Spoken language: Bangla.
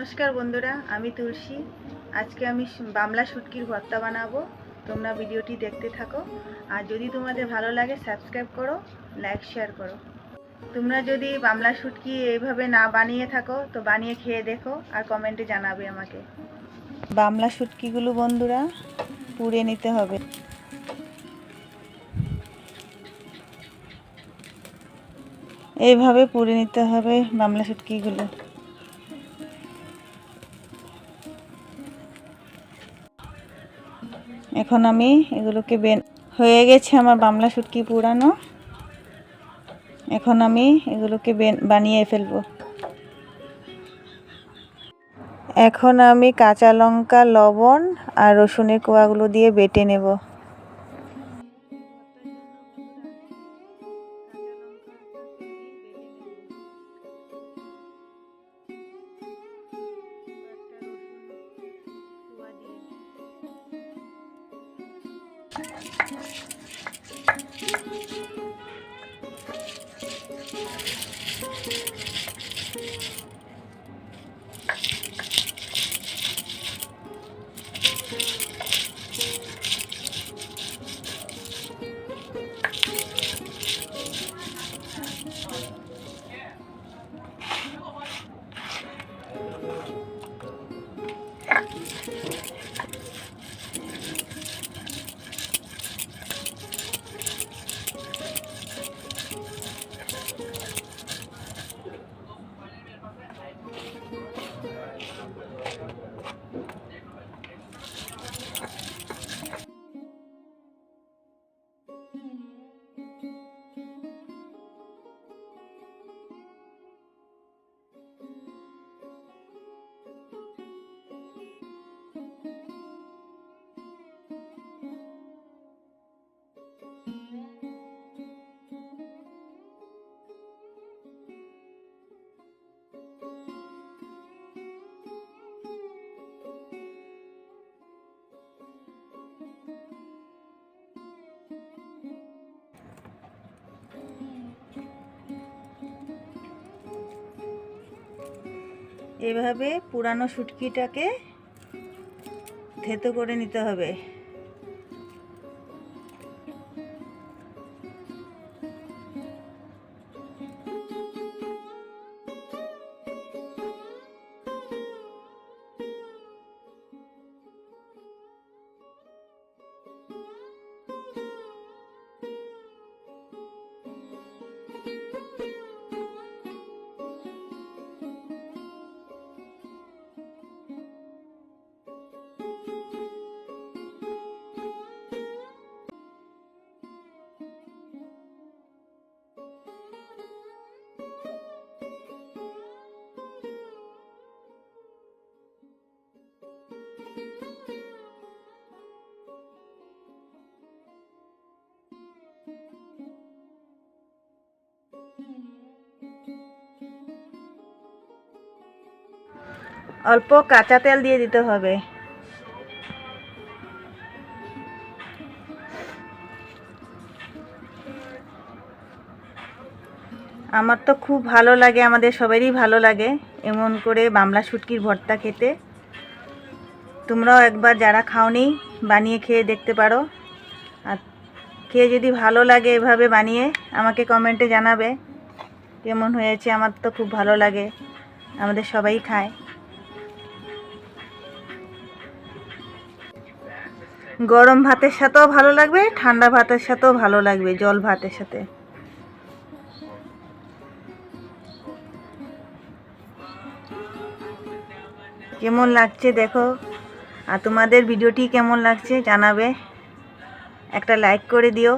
নমস্কার বন্ধুরা, আমি তুলসী। আজকে আমি বামলা শুটকির ভর্তা বানাবো। তোমরা ভিডিওটি দেখতে থাকো। আর যদি তোমাদের ভালো লাগে সাবস্ক্রাইব করো, লাইক শেয়ার করো। তোমরা যদি বামলা শুটকি এইভাবে না বানিয়ে থাকো তো বানিয়ে খেয়ে দেখো আর কমেন্টে জানাবে আমাকে। বামলা শুটকিগুলো বন্ধুরা পুড়ে নিতে হবে। এইভাবে পুড়ে নিতে হবে বামলা শুটকিগুলো। এখন আমি এগুলোকে হয়ে গেছে আমার বামলা শুটকি পুরানো। এখন আমি এগুলোকে বানিয়ে ফেলবো। এখন আমি কাঁচা লঙ্কা, লবণ আর রসুনের কোয়াগুলো দিয়ে বেটে নেব। এভাবে পুরানো শুটকিটাকে থেতো করে নিতে হবে। অল্প কাঁচা তেল দিয়ে দিতে হবে। আমার তো খুব ভালো লাগে, আমাদের সবারই ভালো লাগে এমন করে বামলা শুটকির ভর্তা খেতে। তোমরাও একবার যারা খাওনি বানিয়ে খেয়ে দেখতে পারো। আর খেয়ে যদি ভালো লাগে এভাবে বানিয়ে আমাকে কমেন্টে জানাবে কেমন হয়েছে। আমার তো খুব ভালো লাগে, আমাদের সবাই খায়। গরম ভাতের সাথেও ভালো লাগবে, ঠান্ডা ভাতের সাথেও ভালো লাগবে, জল ভাতের সাথে। কেমন লাগছে দেখো, আর তোমাদের ভিডিওটি কেমন লাগছে জানাবে। একটা লাইক করে দিও।